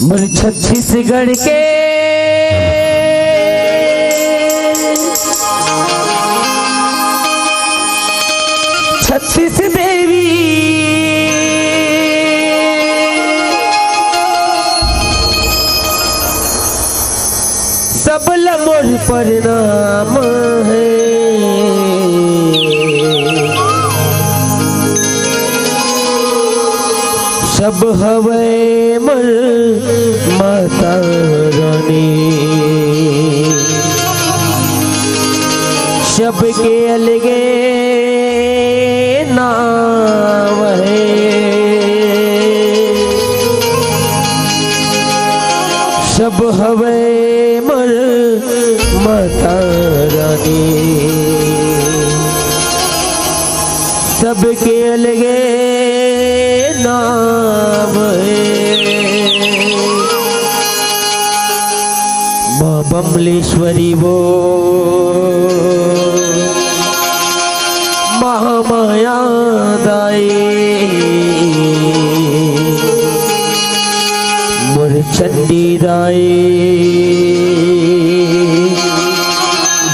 मोर छत्तीसगढ़ के छत्तीस देवी सबल मोर परिणाम है। सब हवे मर माता रानी सबके अलगे नाम है। सब हवे मर माता रानी सबके अलगे नाम है। माँ बमलेश्वरी वो महामाया दाई मोर चंडी दाई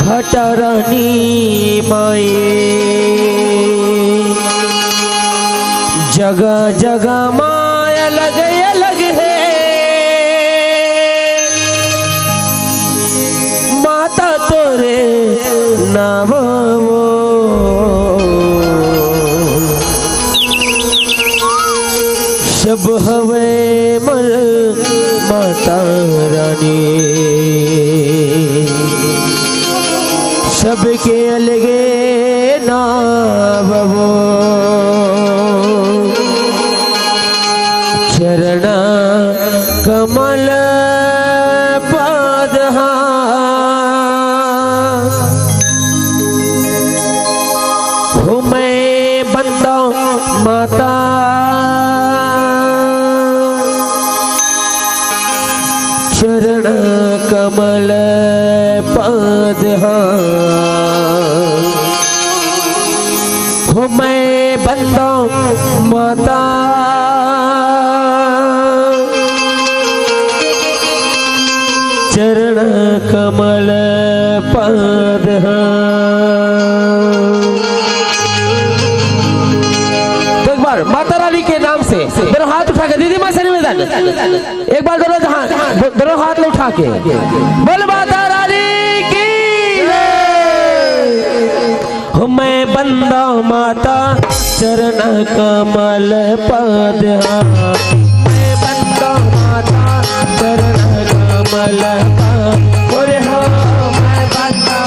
घटा रानी माई जगह जगह माया अलग अलग है। माता तोरे नाम वो सब हवे मर माता रानी सबके अलगे नाम वो। चरण कमल पद हूँ मैं बंदा माता चरण कमल पद हूँ मैं बंदा माता चरण कमल पद। तो एक बार माता रानी के नाम से दोनों हाथ उठा के दीदी माँ से निवेदन एक बार दोनों हाथ उठा के बोल माता रानी की जय। मैं बंदा माता चरण कमल पद मैं बंदा माता चरण कमल बोले हो मैं बंदा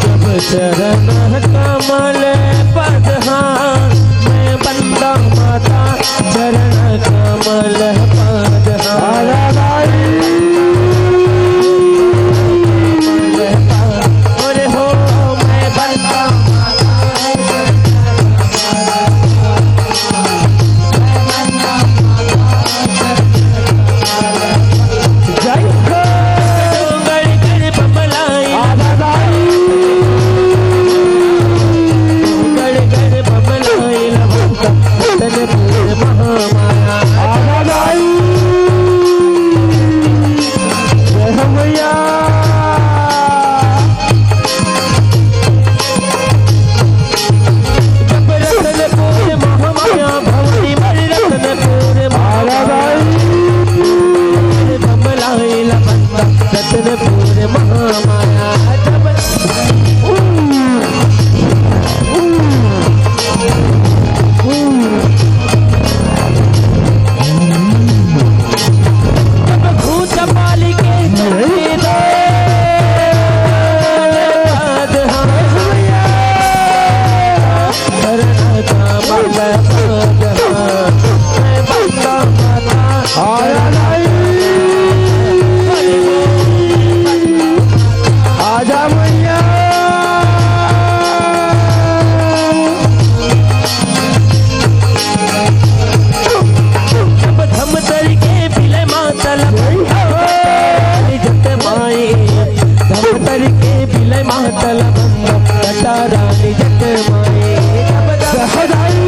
जब चरण कमल पद मैं बंदा माता चरण कमल पद बोले हो मैं बंदा मातल बंदो जटा रानी जट माए सहदाई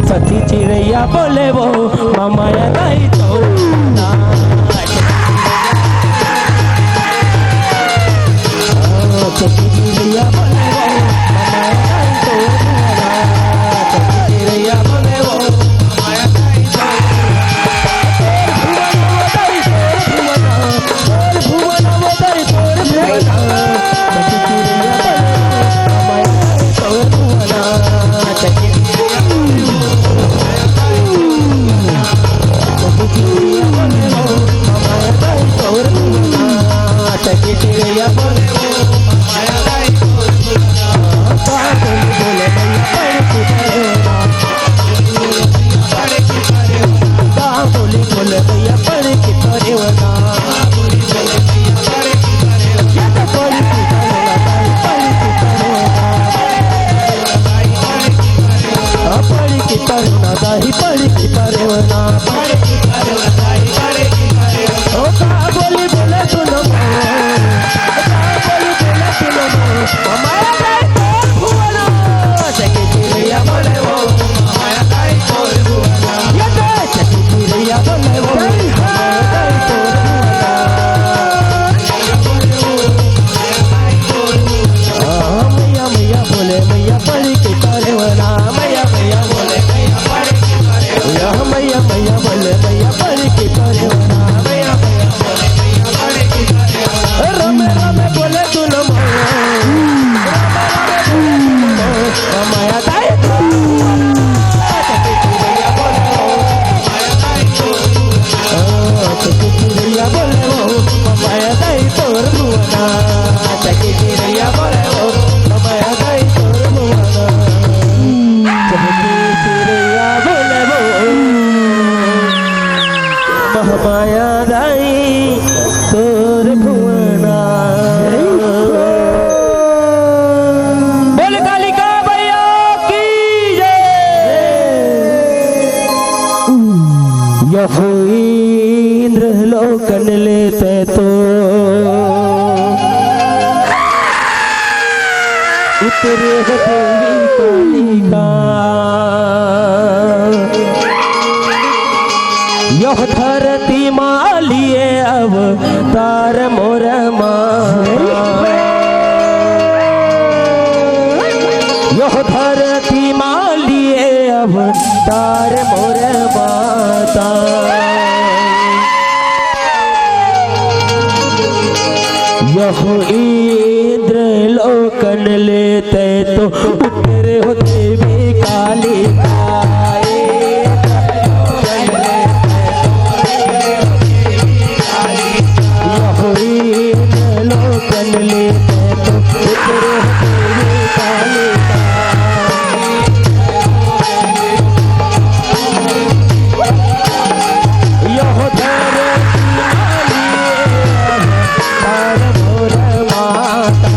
सची चिड़ैया बोले वो मामा नहीं तो सची चिड़ैया बोले वो मामा नहीं तो सची चिड़ैया बोले वो मामा नहीं तो पड़ी की परवना दाही पड़ी की परवना ओ का बोली बोले सुनो बोली बोले सुनो माया दाई तोर भुवना चकी चिड़िया बोले वो माया दाई तोर भुवना ये दे चकी चिड़िया बोले वो माया दाई तोर भुवना मैया मैया बोले मैया पड़ी की परवना मैया मैया बोले मैया पड़ी की परवना मैया मैया बोले मैया पड़ी की परवना मैया मैया बोले मैया पड़ी की परवना रमे रमे बोले तू नमो माया दाई चिड़िया बोले वो माया दाई तोर भुवना चकी चिड़िया बोले वो माया दाई तोर भुवना चकी चिड़िया बोले वो माया दाई तोर भुवना बोल कालिका भैया की जय यह इंद्र लोकन लेते तो उतरे देवी कालिका यह धरती मालिए अवतार मोर यह धरती मालिए अवतार मोर माता यह इंद्र लोकन लेते तो उतरे हो देवी कालिका लोकन लेते तो उतरे देवी कालिका यह धरती मालिए अवतार मोर माता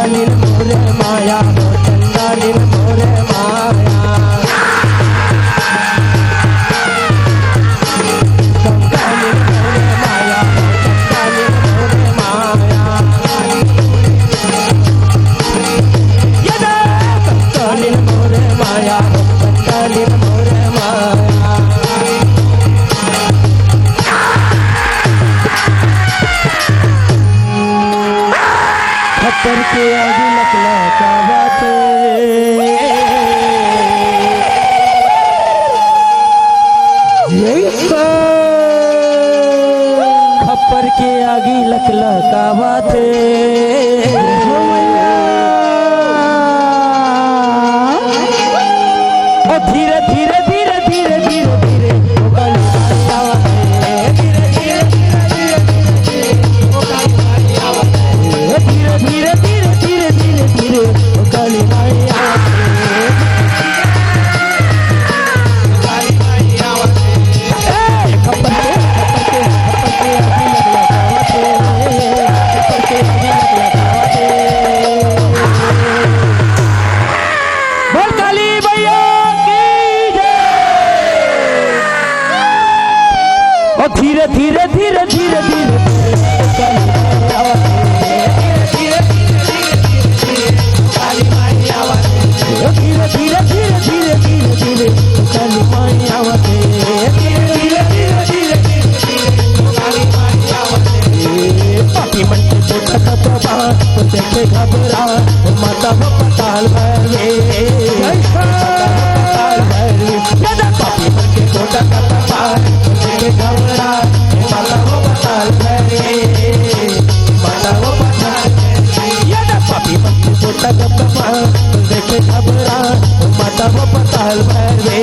कंकालिन मोरे माया हो चंडालिन मोरे माया कंकालिन मोरे माया हो चंडालिन मोरे माया यदा कंकालिन मोरे माया हो चंडालिन मोरे माया खप्पर के आगे लकला का बाते खप्पर के आगे लकला का बाते और धीरे धीरे धीरे धीरे धीरे धीरे धीरे धीरे धीरे धीरे धीरे काली माई बोल काली भैया की जय। और धीरे धीरे धीरे धीरे धीरे काली धीरे धीरे धीरे धीरे धीरे धीरे काली माई आवते धीरे धीरे धीरे धीरे काली माई आवते पापी मन के छोटा सा बाबा तो देखे घबरा माता वो पताल भरे पापी मन के छोटा सा बाबा तो देखे घबरा माता वो पताल भरे माता वो पताल पापी मन के छोटा सा बाबा देखे घबरा माता वो पताल भरे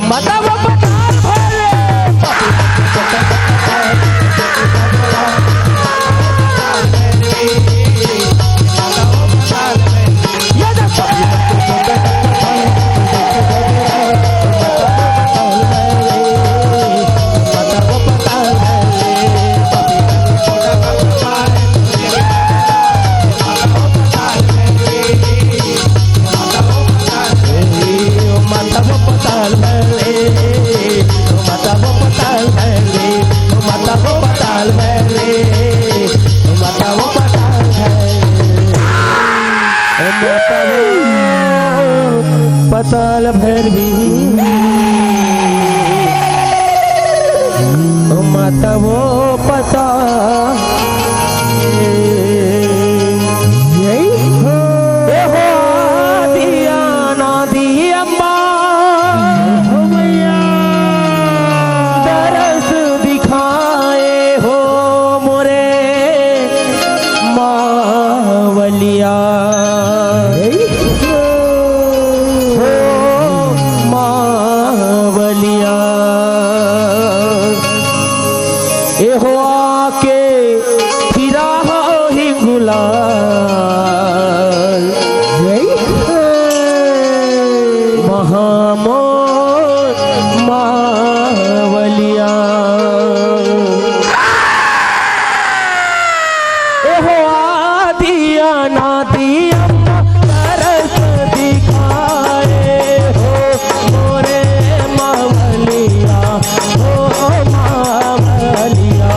माता वो पताल भरे पापी मन के छोटा सा मन के पोटक पपा तो देखे घबरा ओ माता वो पताल भरे ओ माता वो पताल भरे पताल भैरवी माता वो पताल दिया ना दिया दरस दिखाए हो मोरे मावलिया एहो आके फिरा हो हिंगुलाल महामोर मावलिया एहो आदिया ना दिया तरस दिखाए हो मोरे मावलिया हो मावलिया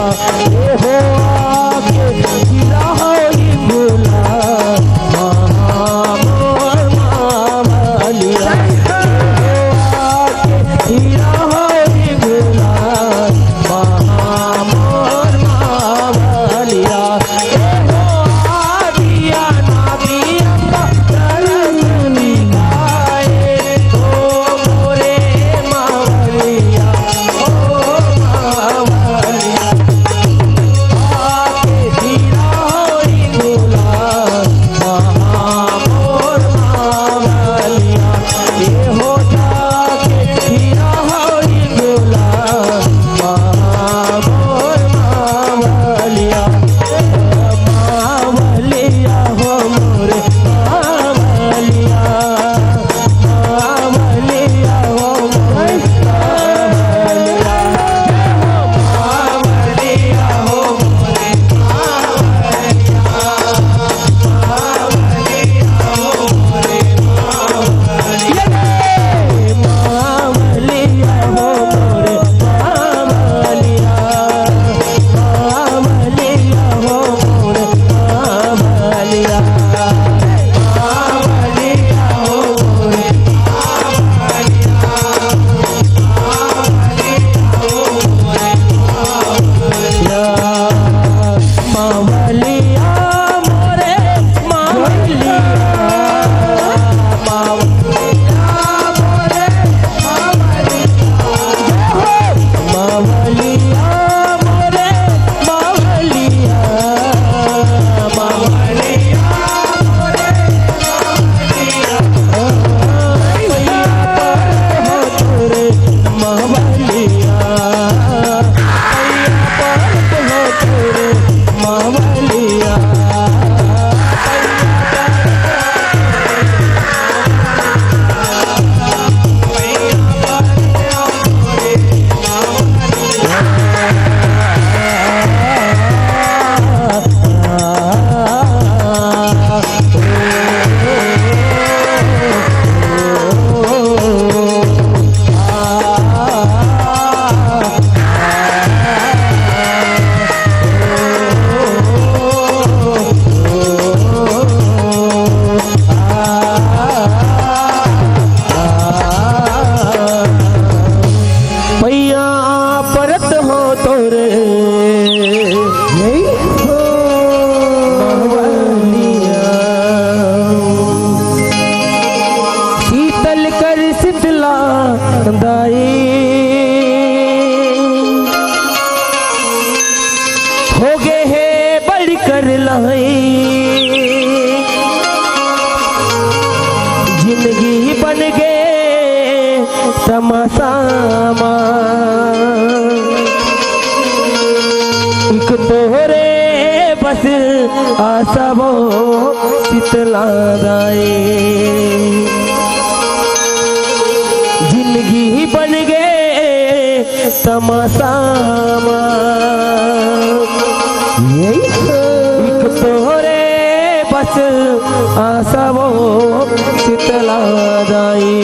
तमाशामा एक तोहरे बस आसबो शीतला दाए जिंदगी बन गए तमाशामा एक तोहरे बस आसबो शीतला दाए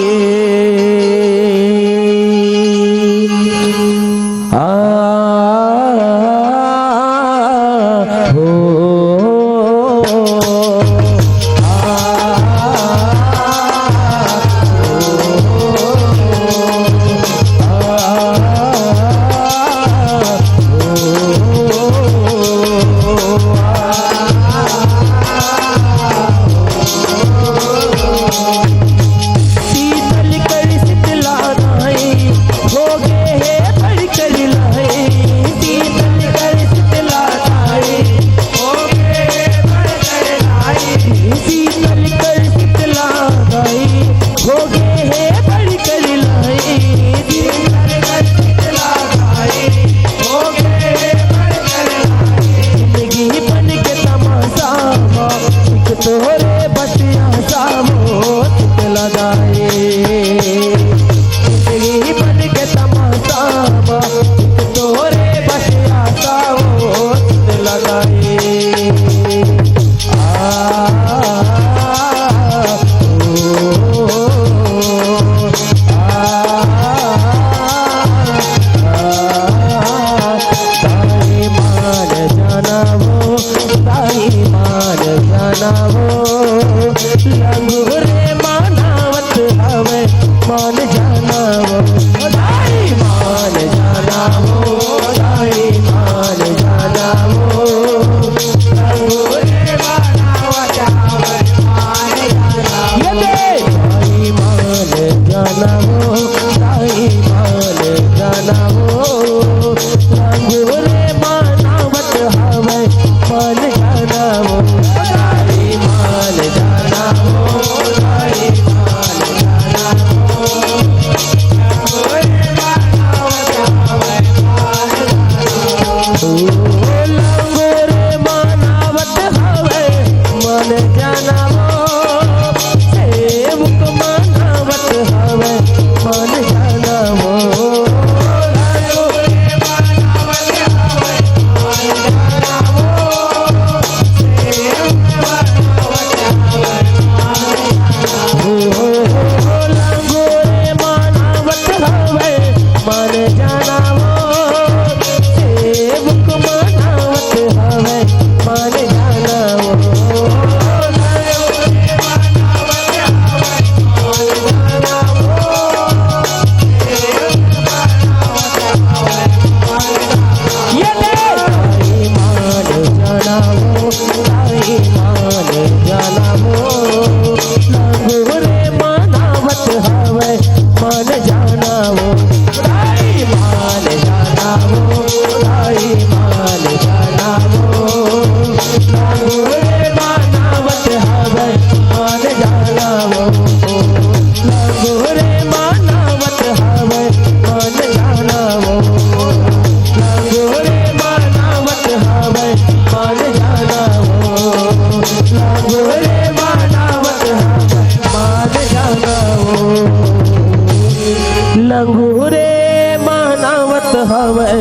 लंगूरे मानावत हवे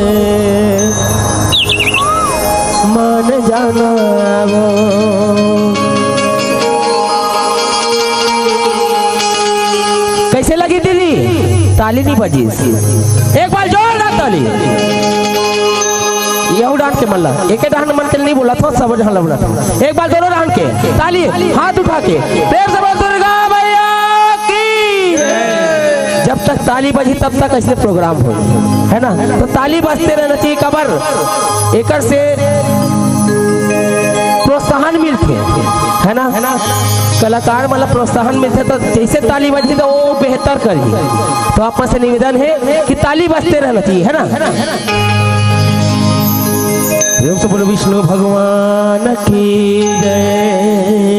मान जाना वो। कैसे लगी दीदी? ताली नहीं बजी, एक बार जोरदार ताली। यहू डांट के मल्ला एक डांट मन के नहीं बोला था, सब जहां बोला था। एक बार दोनों डांट के ताली, हाथ उठा के प्रेम से बोल दुर्गा मैया की। जब तक ताली बजी तब तक ऐसे प्रोग्राम हो, है ना? तो ताली बजते रहना चाहिए। कबर एक से प्रोत्साहन मिलते है ना? कलाकार मतलब प्रोत्साहन मिलते तो जैसे ताली बजती तो वो बेहतर करिए। तो आप से निवेदन है कि ताली बजते रहना चाहिए, है ना? तो बोलो विष्णु भगवान की जय।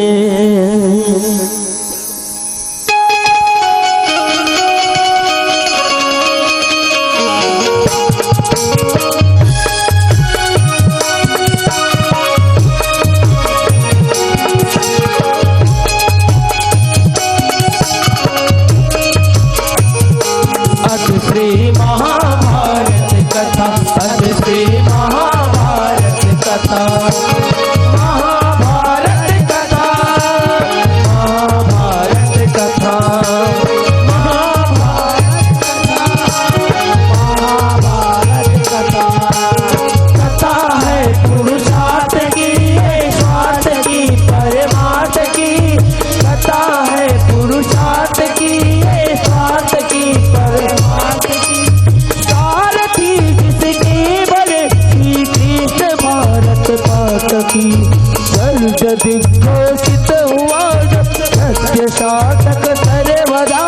श्री महाभारत कथा, महाभारत कथा, महाभारत कथा, महाभारत कथा। कथा है पुरुषार्थ की, स्वार्थ की, परमार्थ की। कथा है पुरुषार्थ की, स्वार्थ की, परमार्थ की। सारथी जिसके बड़े श्री कृष्ण भारत पाठ की। जल्द दिग्घोषित हुआ जब सत्य शासक सर्वदा,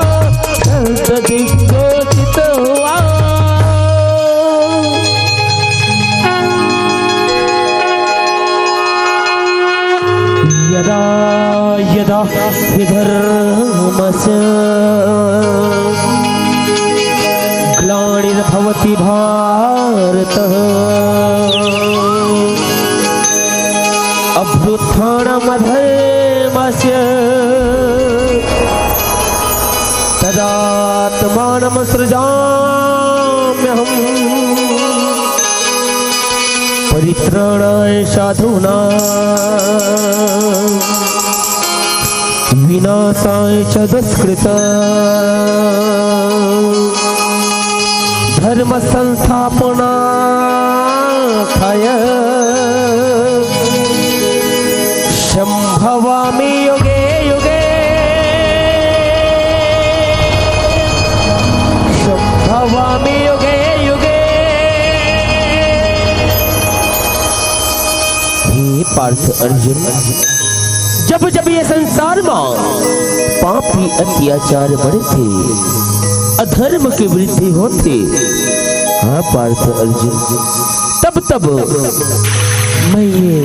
जल्द दिग्घोषित हुआ। यदा यदा हि धर्मस्य ग्लानिर्भवति भारत, अभ्युत्थानमधर्मस्य तदात्मानं सृजाम्यहम्। परित्राणाय साधूनां विनाशाय च दुष्कृतां, धर्म संस्थापनार्थाय संभवामि युगे युगे, संभवामि युगे युगे। हे पार्थ अर्जुन, जब जब ये संसार में पापी अत्याचार बढ़ते, अधर्म की वृद्धि होती, हाँ पार्थ अर्जुन, तब तब मैं ये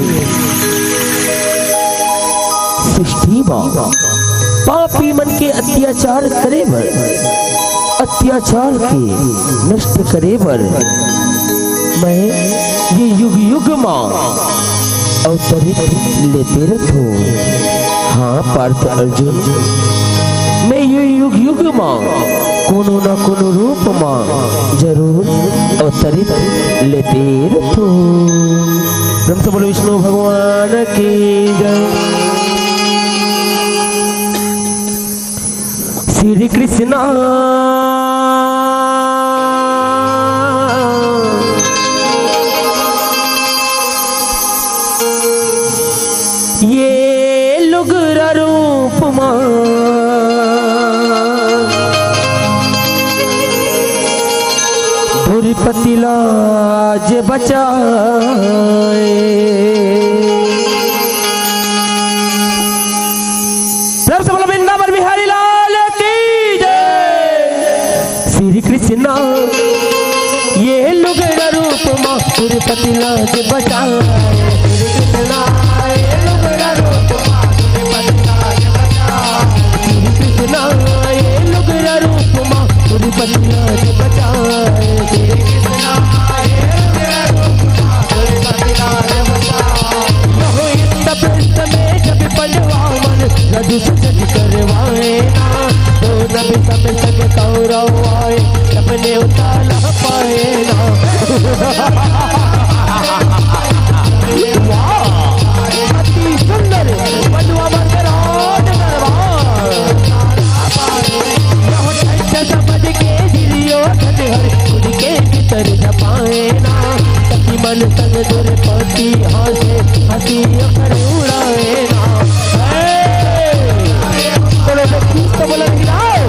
सृष्टि में पापी मन के अत्याचार करे बर, अत्याचार के नष्ट करे बर मैं ये युग युग में अवतरित लेते रहूं। हाँ पार्थ अर्जुन, मैं ये युग युग में कोनो न कोनो रूप में जरूर अवतरित लेते रहूं। ब्रह्म से बोलो विष्णु भगवान की जय। श्री कृष्ण ये लुगरा रूप मां धुरपति लाज बचाए। वृंदावन बिहारी लाल की जय। श्री कृष्ण ये लुगरा रूप मां धुरपति लाज बचाए। श्री कृष्ण ये लुगरा रूप मां धुरपति लाज बचाए। श्री कृष्ण ये लुगरा रूप मां धुरपति लाज बचाए। श्री कृष्ण ये लुगरा रूप मां धुरपति लाज बचाए। यहो इंद्र पृष्ठ में जब पंडवामन रघु सजग करवाए ना, तो नबी सब सग कौरव आए, अपने उताला पाए ना। अति सुंदर बनवा मगराट समझ के दिलियो हर उनके भीतर झपाए ना। सखी मन संग दुर्पति हासे हंसी अखर उड़ाए ना। बोलो देखी तो बोलो हिलाओ,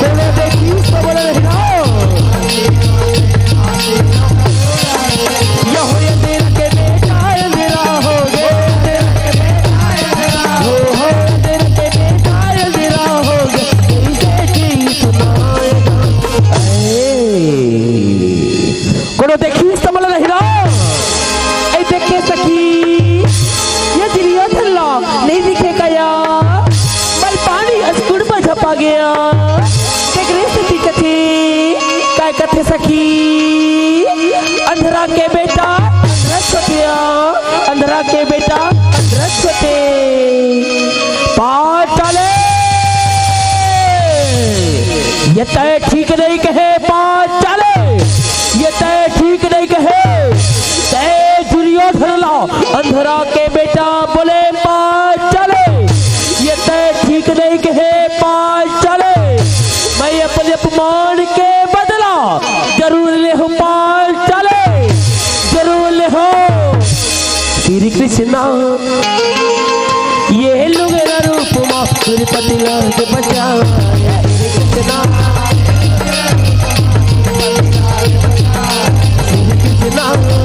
बोलो देखी तो बोलो हिलाओ। यहो ये तेरा के बेटा अंधेरा हो गए, हो तेरा के बेटा अंधेरा हो गए, कैसे की सुनाए ना। बोलो देखी तो बोलो हिलाओ। ऐ देखे सखी ये दिलिया धल्ला नहीं दिखेगा यार, बल पानी अस्कुड़ पर झपा गया। स्थिति कथी काय कथे सखी, अंधरा के बेटा अंधरस्वतिया, अंधरा के बेटा अंधरस्वते पाटले। ये तय ठीक नहीं कहे पाटले, ये तय ठीक नहीं कहे। अंधरा के बेटा बोले पास चले, ये तय ठीक नहीं कहे पास चले, मैं अपने अपमान के बदला जरूर ले हो पास चले, जरूर ले हो। श्री कृष्णा ये लोग रूप माँ तिरुपति लाल बचा, कृष्णा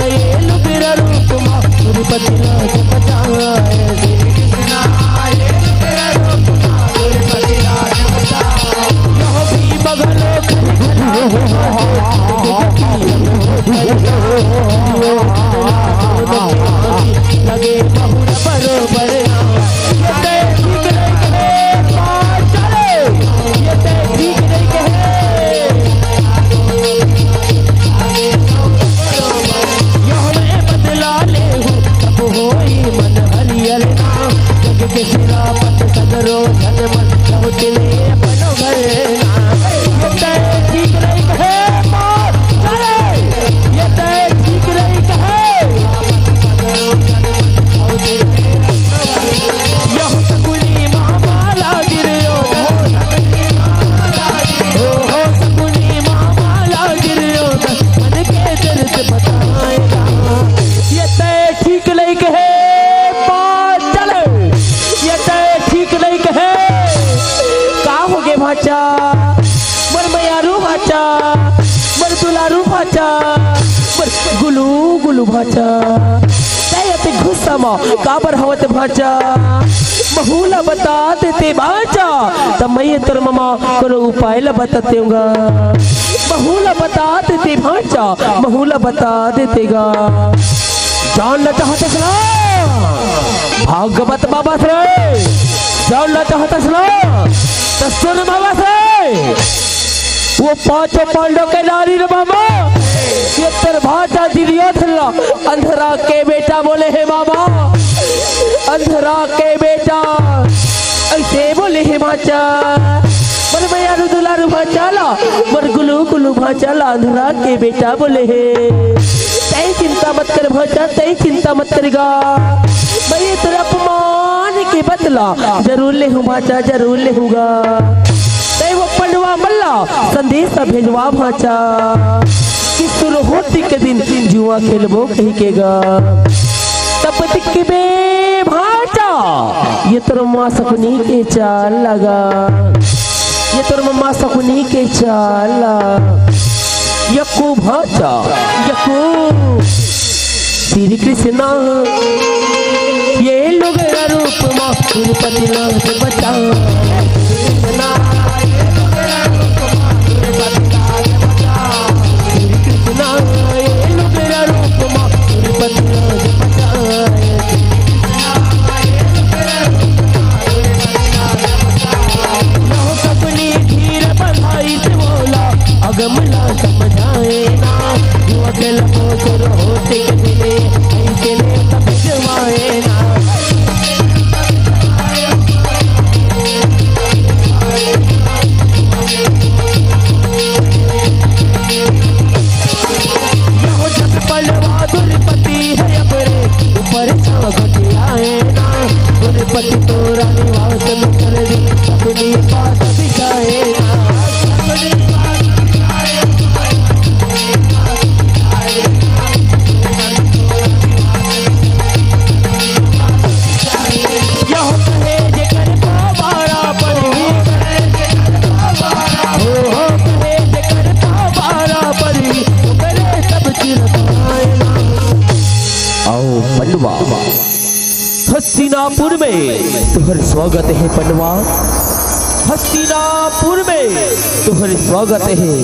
ये लोग रूप माँ तिरुपति लाल बचा, लगे बहुत बरोबर ये ठीक नहीं कहे पास चले, ये ठीक नहीं कहे यह मैं बदला ले हूँ तब होई मन हरियल ना, जग के सिरा पत सगरो धन मन लौटले अपनो घर ना, ये ठीक नहीं कहे पास चले, ये ठीक नहीं कहे यह सकुनी मामाला गिरियो, हो सकुनी मामाला गिरियो, मन के दर्द बताएगा, ये तय ठीक नहीं कहे पास चले, ये तय ठीक नहीं कहे। का हो गे भाचा मर मयारू भाचा मर दुलारू भाचा मर गुलू गुलू भाचा ते गुस्सा मा काबर हवत भाचा महूला बता देते भाचा तब मैं तेरे मामा कोनो उपाय ला बतातेगा, महूला बता देते भाचा महूला बता देतेगा। जानना चाहते सुना भागवत बाबा से, जानना चाहते सुना तो सुन बाबा से, वो पांचों पांडव के नारी रे मामा ये तेरे भाचा दुर्योधन अंधरा के बेटा बोले हे मामा, अंधरा के बेटा ऐसे बोले हे भाचा, मर मैं दुलारू भाचा ला मर गुलू गुलू भाचा ला अंधरा के बेटा बोले हे, तय चिंता मत कर भाचा तय चिंता मत करेगा, मैं तेरा अपमान के बदला जरूर ले हूँ भाचा जरूर ले हूँगा। वो पंडवा मल्ला संदेश भेजवा भाचा कि सुरहोती के दिन जुआ खेलबो कही केगा, तब दिखबे भाचा ये तोर माँ सकुनी के चाल लगा, ये तोर माँ सकुनी के चाल यकू भाचा यकू। श्री कृष्णा ये लोग रूप माँ तिरुपति लाल बचा, अगमला समझाए ना जो अकेला मोर होते के दिले ऐसे ले तब जवाए ना, यह जग पलवा दुर्पति है अपने ऊपर छागट आए ना, दुर्पति तोरा निवास में कर दे अपनी बात बिछाए ना, हस्तिनापुर में तुहर स्वागत है पंडवा, हस्तिनापुर में तुहर स्वागत है।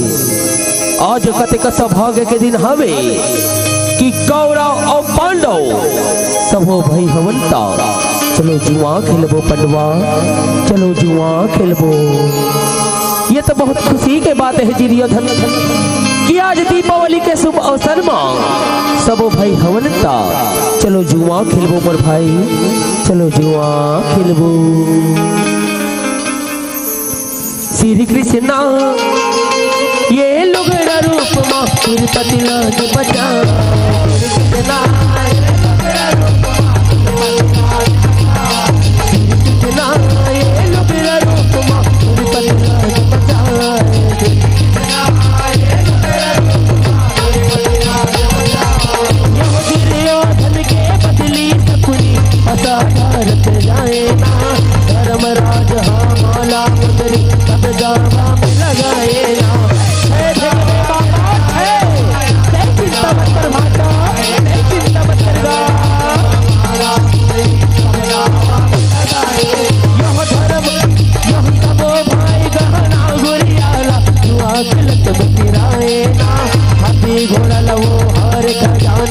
आज कतेक सौभाग्य के दिन हवे कि कौरव और पांडव सबो भाई हवंता, चलो जुआ खेलबो पंडवा चलो जुआ खेलबो। ये तो बहुत खुशी के बात है दुर्योधन कि आज दीपावली के शुभ अवसर में सबो भाई हवनता चलो जुआ खेलबो पर भाई चलो जुआ खेलबो। श्री कृष्णा ये लोग रूप माँ तिरुपति लाल बचा,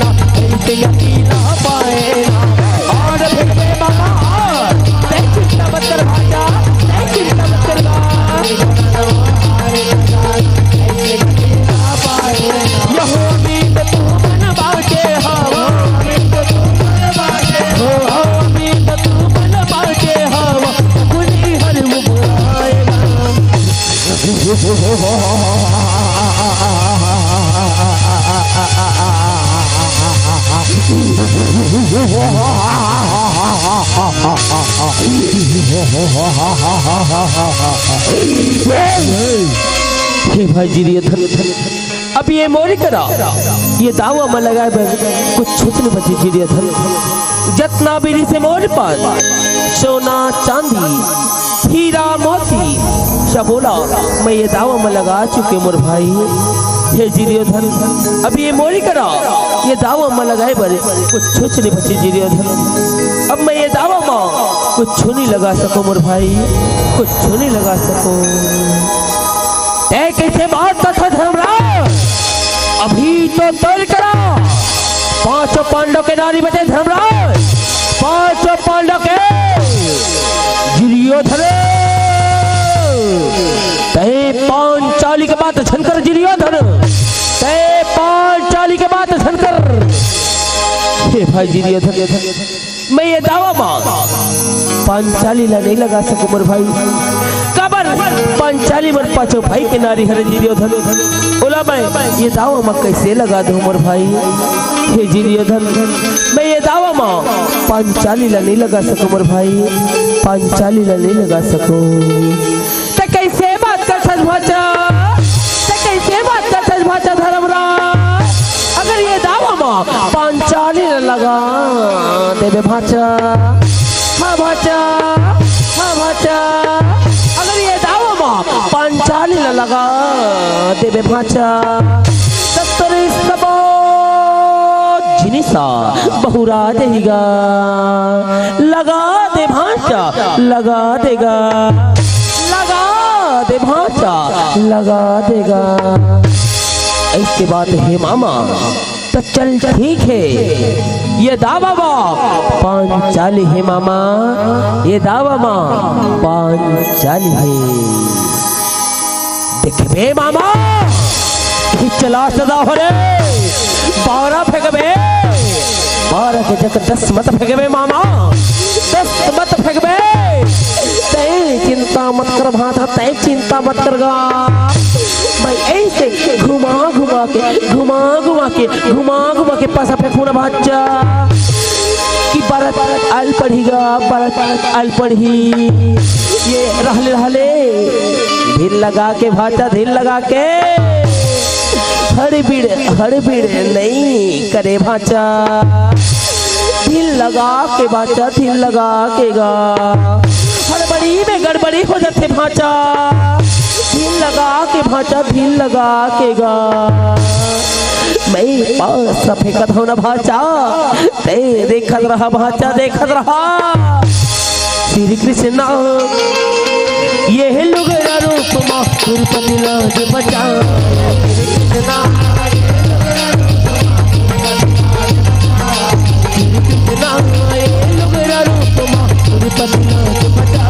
ना ऐसे यकीना पाए ना और फेंके मामा चिंता मत कर भाजा चिंता मत कर यहो मीत तू मन बाटे हवा मीत तू मन बाटे हवा खुली हर मुबाएगा हे भाई जी अब ये मोरी करा ये दावा में लगाए कुछ छुटने बचे जीरिया धन जतना बीरी से मोर पर सोना चांदी हीरा मोती शबोला मैं ये दावा में लगा चुके मोर भाई हे जीरियो धन अब ये मोरी करा ये दावा में लगाए बड़े कुछ छुटने बचे जीरियो धन अब मैं ये दावा में कुछ छुनी लगा सको मोर भाई कुछ छुनी लगा सको कैसे बात कथा धर्मराज अभी तो तोल करा पांचों पांडव के नारी बचे धर्मराज पांचों पांडव के दुर्योधन ते पांचाली के बात छनकर दुर्योधन ते पांचाली के बात छनकर हे भाई दुर्योधन मैं ये दावा मां पांचाली ला नहीं लगा सकूं मोर भाई कबर पांचाली मर पांचों भाई के नारी हर दुर्योधन बोला मैं ये दावा मां कैसे लगा दूं मोर भाई हे दुर्योधन मैं ये दावा मां पांचाली ला नहीं लगा सकूं मोर भाई पांचाली ला नहीं लगा सकूं तो कैसे बात कर सच भाचा तो कैसे बात कर सच भाचा धर्मराज अगर ये दावा मां पांचाली ला लगा देवे भाचा हाँ भाचा हाँ भाचा अगर ये दावा मां पांचाली ला लगा देवे भाचा सत्तर सबो जिनिसा बहुरा देगा लगा दे भाचा लगा देगा लगा दे भाचा लगा देगा इसके बाद हे मामा तो चल ठीक है ये दावा मां पांचाली है मामा ये दावा मां पांचाली है देखबे मामा चला सदा हो रे 12 फेंकबे 12 के जगह 10 मत फेंकबे मामा 10 मत फेंकबे तय चिंता मत कर भाता तय चिंता मत करगा मैं ऐसे घुमा घुमा के पासा फेंकूंगा भाचा कि बरत आल पढ़ीगा बरत आल पढ़ी ये रहले ढील लगा के भाचा ढील लगा के हड़बीड़ नहीं करे भाचा ढील लगा के भाचा ढील लगा के गा हड़बड़ी में गड़बड़ी हो जाते भाचा ढील लगा के भाचा ढील लगा के गा मैं पास फेंकत हूं ना भाचा ते देखत रहा भाचा देखत रहा श्री कृष्ण ये है लुगरा रूप मां तिरुपति लाज बचा कृष्ण ये लुगरा रूप मां तिरुपति लाज बचा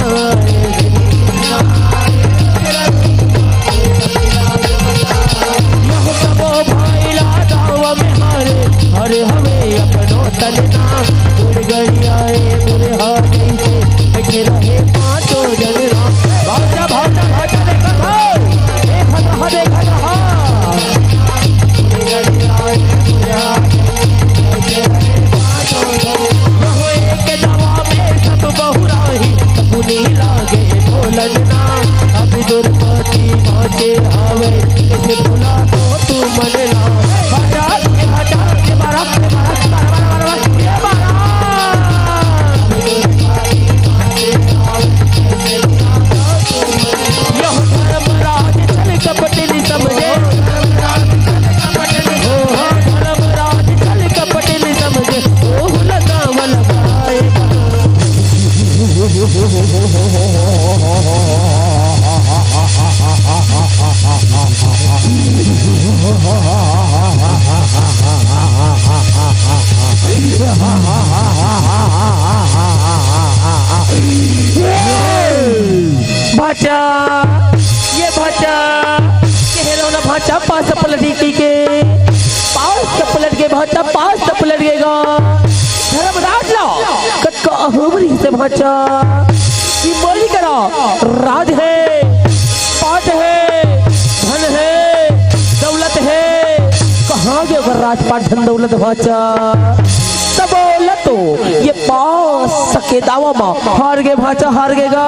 अरे हमें अपनो तलना उड़ गई आए मेरे हाथ से बैठे रहे पांचों जनरा भाजा भाजा भाजा देखा रहा उड़ गई आए मेरे हाथ बैठे रहे पांचों जनरा एक दवा में सब बहुराही अपनी लागे बोलना अब दुर्पति भाजे आवे इसे भुला तो तू मनना भाजा भाजा अमरी से भाचा कि बोली करा राज है, पाट है, धन है, दौलत है, कहाँ गए अगर राजपाट धन दौलत भाचा तब बोला तो ये पास सके दावा माँ हार गए भाचा हार गएगा।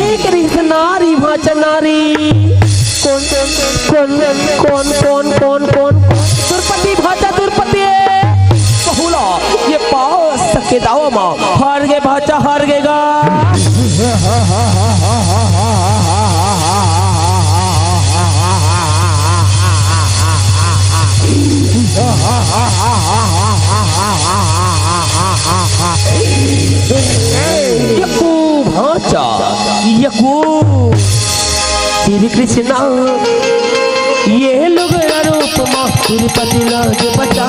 एक रिस नारी भाचा नारी कौन कौन कौन कौन कौन कौन दुर्पति भाचा दुर्पति बहुला ये पास सके दावा माँ हार गए भाचा हार गएगा। यकू भाचा यकू श्री कृष्णा ये लोग रूप माँ तिरुपति लाज बचा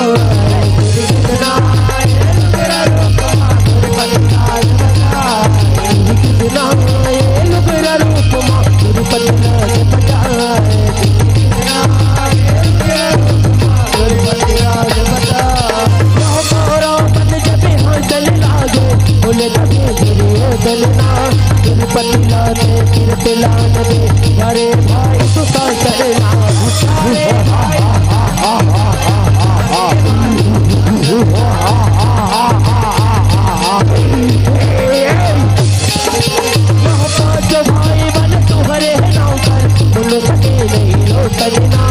अरे भाई तू करना भाई बन तुम्हारे नौकर बोलो सके नहीं लौटना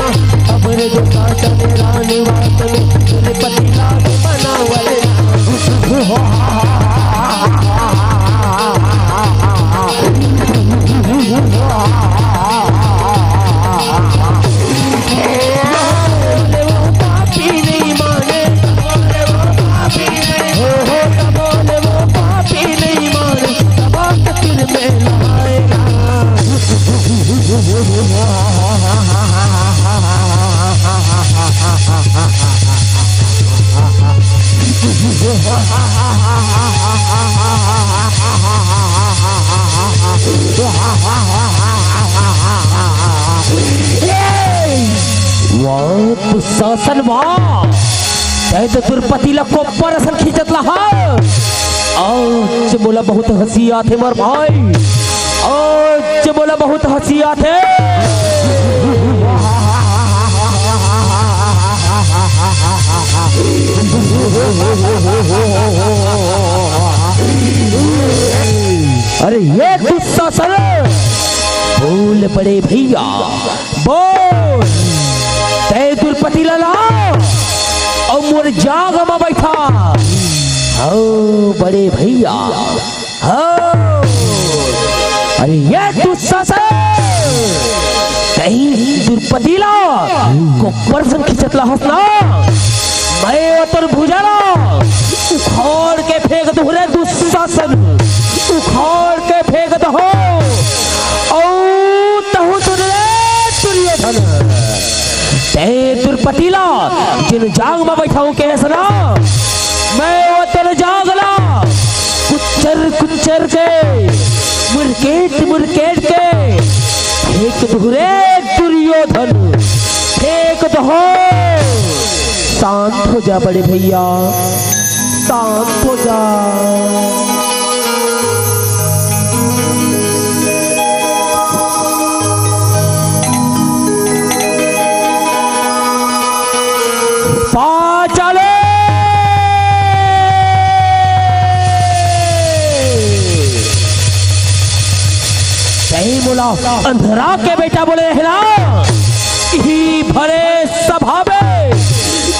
अबर जो काटन रानी वात में तिरुपति लाग बना वरना शासन तो तुरपति को परसन खींचत लहा आज बोला बहुत हंसी आते मर भाई आज बोला बहुत हंसी आते अरे ये दुशासन बोल बड़े भैया बोल तय दुर्पति लाला और मोर जाग में बैठा हो बड़े भैया हो अरे ये दुशासन कहीं दुर्पति ला को परसन खिंचत ला हंसना मैं तर भुजाला उखाड़ के फेंक दो रे दुशासन उखाड़ के फेंक दो औ तहु दुर्योधन दुर्पति ला जिन जाग में बैठाऊं के सना मैं वो तेरे जागला कुचर कुचर के मुरकेट के फेंक धुरे दुर्योधन फेंक दो शांत हो जा बड़े भैया शांत हो जा बोला अंधरा के बेटा बोले है ना ही भरे सभा में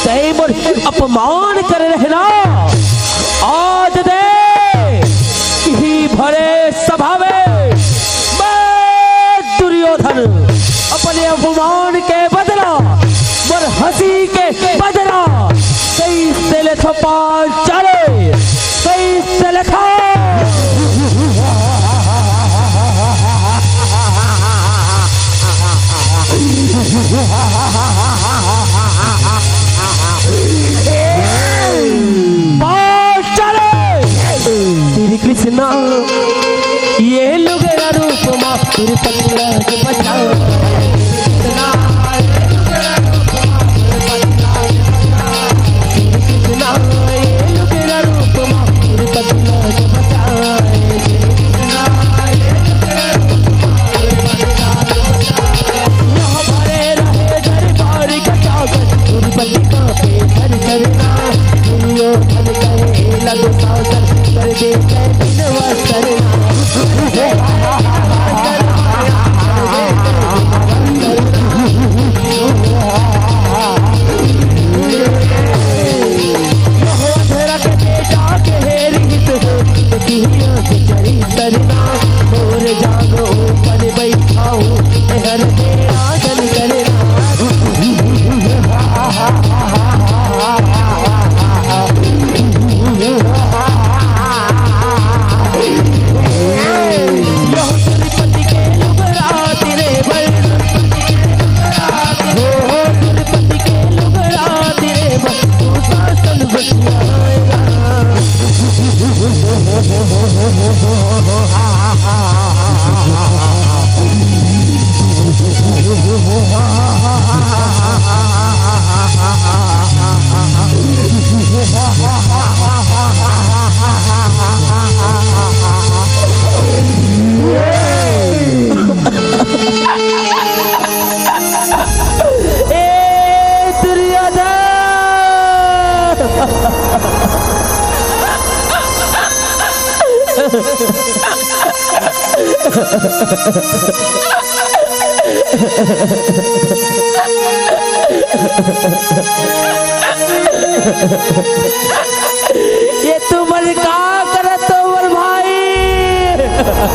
तय मोर अपमान कर रहे ना आज दे ही भरे सभा में मैं दुर्योधन अपने अपमान के बदला मोर हंसी के बदला कई से लेखा पाल चले कई से लेखा श्री कृष्ण तिरुपति लाज बचाओ ये तुमन का करत हो भाई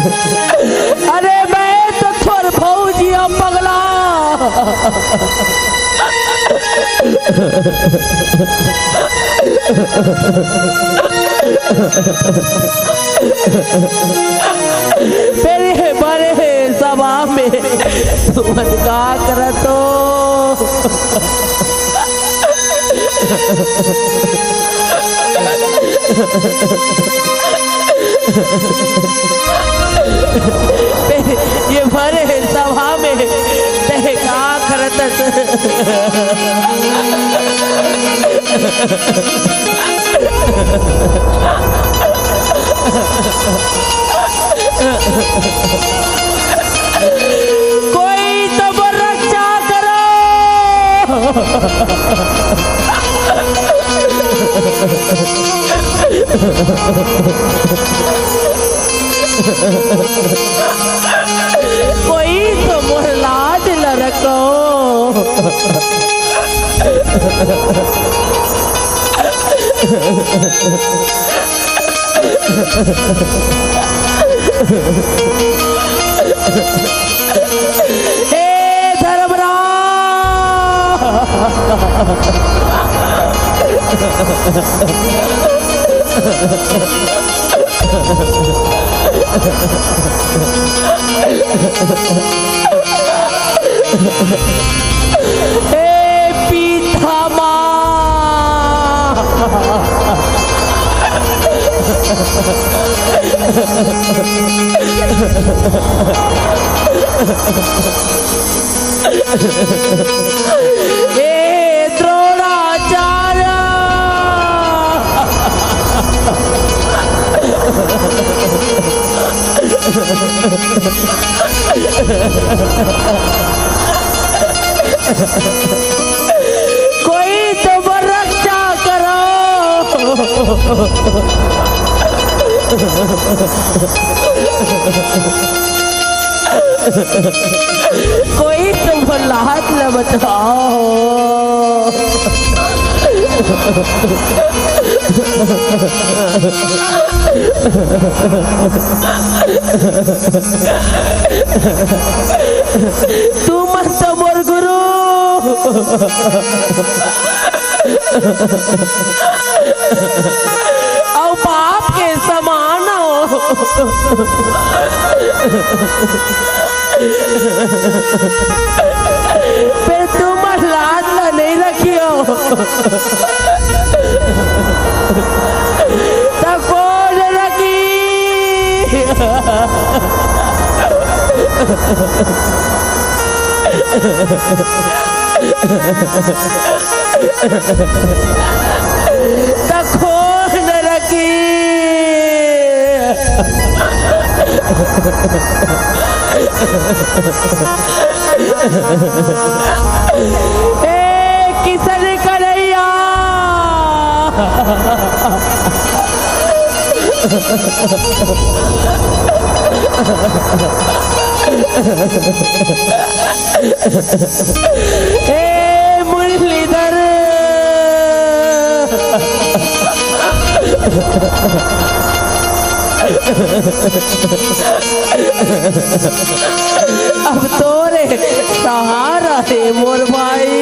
अरे मैं तो थोर भौजिया पगला मेरे बड़े सभा में तुम का कर तो ये बड़े सभा में ते का करत कोई तो रक्षा करो कोई तो मोर लाज ल रखो हे धर्मराज हे पीतामा हे द्रोणाचार्य कोई तो रक्षा करो कोई तो लात न बचाओ तू मत मोर गुरु और बाप के समान हो फिर तुम लाद नहीं कौन रखी खोन रखी किसन कन्हैया मुरलीधर अब तोरे सहारा है मोर भाई।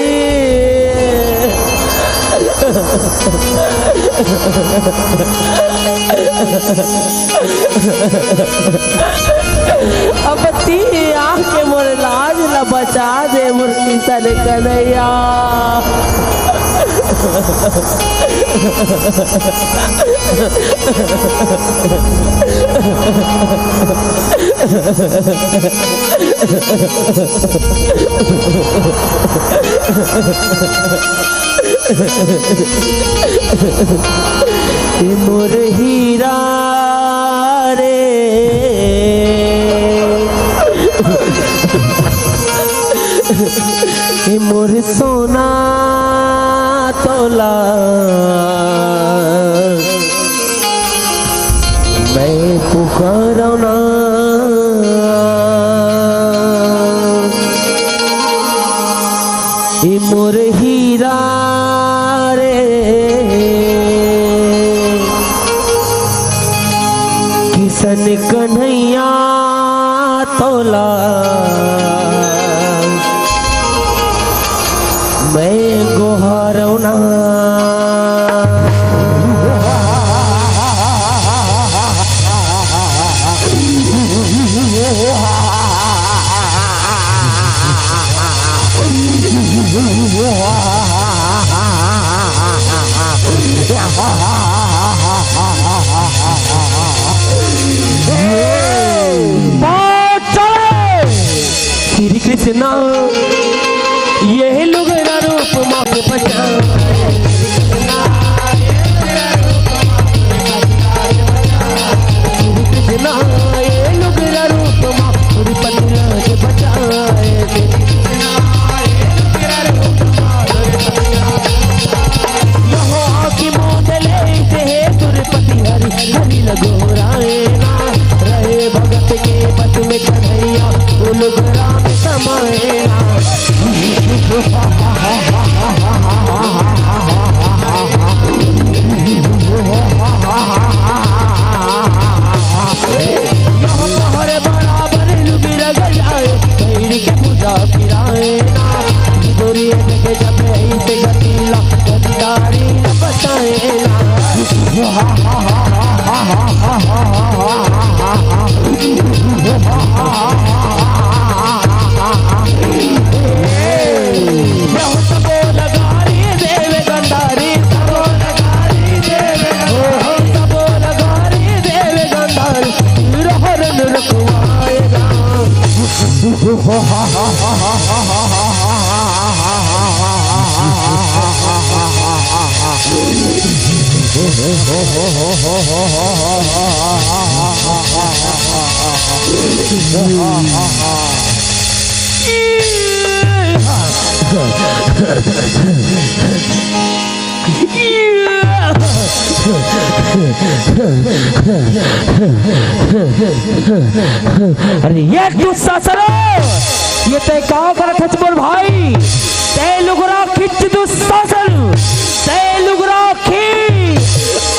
अब ती आके मोर लाज न बचा दे मोर किसन कन्हैया। मोर हीरा रे मोर सोना तोला मैं पुकारा ना मोर हीरा रे किसन कन्हैया तोला मैं गोहारौना श्री कृष्ण ये लोग रूप माप बचा रहे भगत के बच में कन्हैया राम समाएना। बराबर लुगिर गजाए के पूजा पिराएना जब ऐसे गतीला गद्दारी न बचाएना। अरे ये गुस्सा सरो ये ते का करत है मोर भाई ते लुगरा खिच दुशासन ते लुगरा खी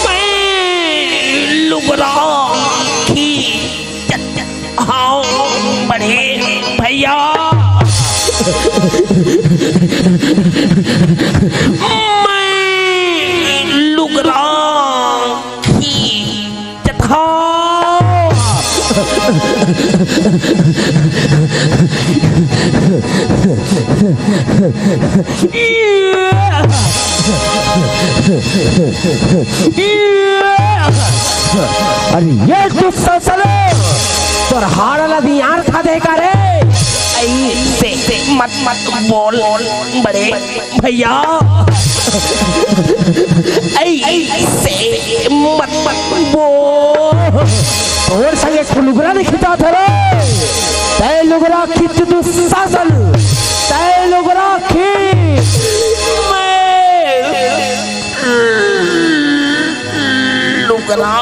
मैं लुगरा खी हाँ बड़े भैया मैं लुगरा खी तथा अरे ये गुस्सा चले तोर हाड़ला दियार खा दे का रे ऐसे मत मत बोल बड़े भैया, ऐसे मत मत बोल। और संगे लुगरा नहीं खिंचा था रे, तय लुगरा खींच दुशासन, तय लुगरा खींच। लुगरा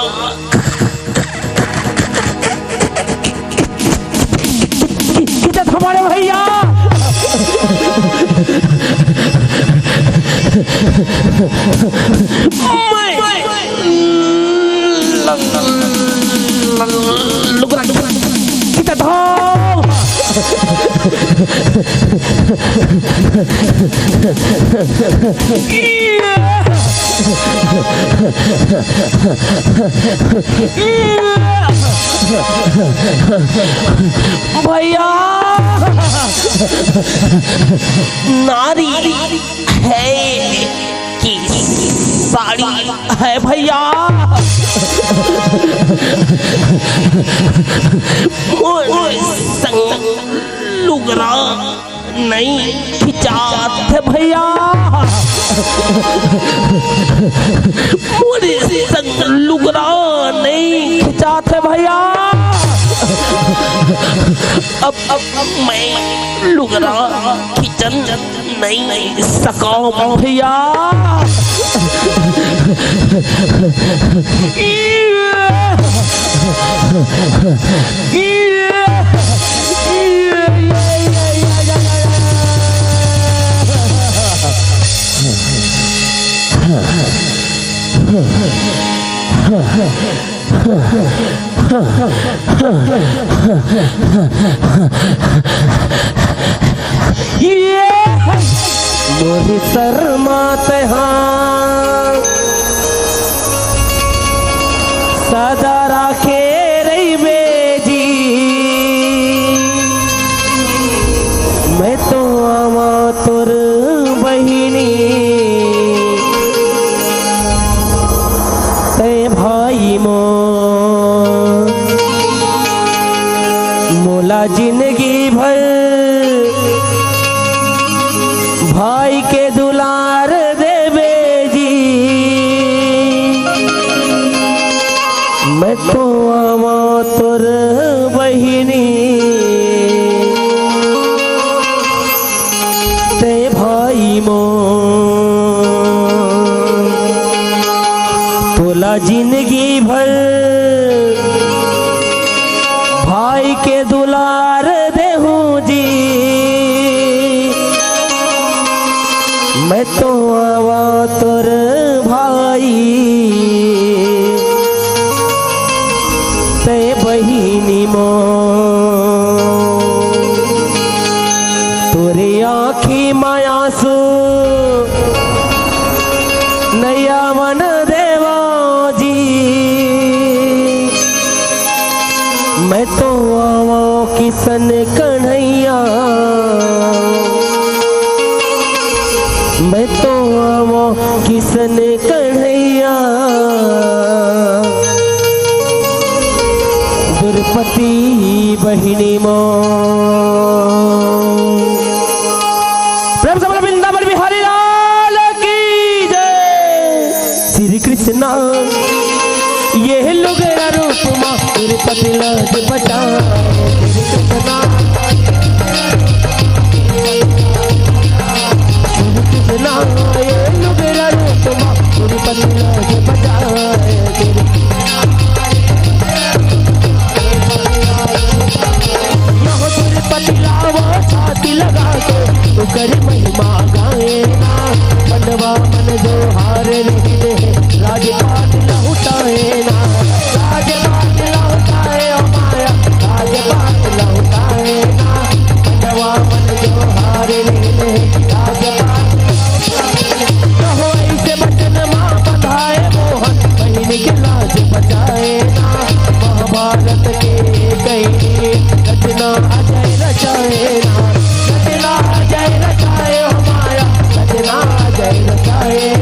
खींचत हमारे भैया। लुगरा खींचत हो भैया नारी है कि साड़ी है भैया, संग लुगरा नहीं खिंचाते भैया, मोरे संग लुगरा नहीं खिंचाते भैया। अब मैं लुगरा खिंचन नहीं सका भैया। मोहि शर्माते हाँ सदा राखे रही बेजी, मैं तो आवा तुर बहिनी ते भाई मोला जिंदगी भर भाई के दुलार देवे जी, मैं तो आवा तुर बहिनी ते भाई तोला जिंदगी भर भाई के दुलार देहूं जी, मैं तो आवा तुर भाई ते बहिनी तोरे आँखी मायासु नैया मन देवा जी, मैं तो आवा किसन कन्हैया, मैं तो आवा किसन कन्हैया। दुर्पति बहिनी प्रेम से बोलो वृंदावन बिहारी लाल की जय। श्री कृष्णा ये लुगरा रूप माँ दुर्पति लाज बचा, श्री कृष्णा ये लुगरा रूप माँ दुर्पति लाज बचाए, दुर्पति लावा छाती लगा के तो कर महिमा गाए ना, मनवा मन जो हार रही राजपाट लौटाए ना, राजपाट लौटाए ओ माया, राजपाट लौटाए ना, मनवा मन जो हार रही राजपाट कहो ऐसे बचन माँ बधाए मोहन बहन के लाज बचाए ना, महाभारत के कई रचना अजय रचाए ना, रचना अजय रचाए हो माया, रचना अजय रचाए।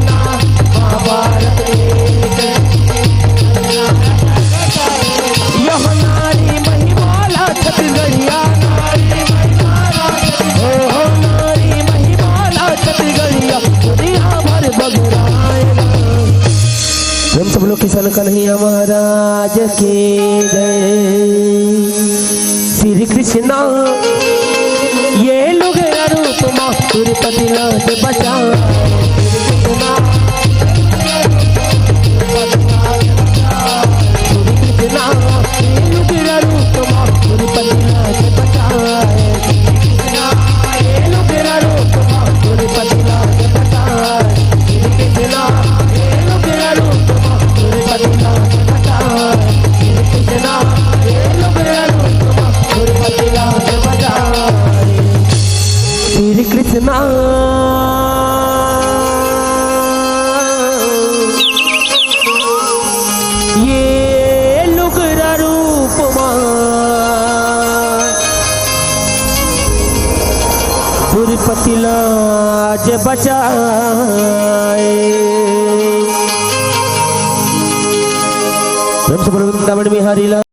कन्हैया महाराज के जय। श्री कृष्णा ये लोग रूप माँ तिरुपति लाज बचा। श्री कृष्णा ये लुगरा रूप तिरुपति लाज बचाए। वृंदावन में हरि लाल।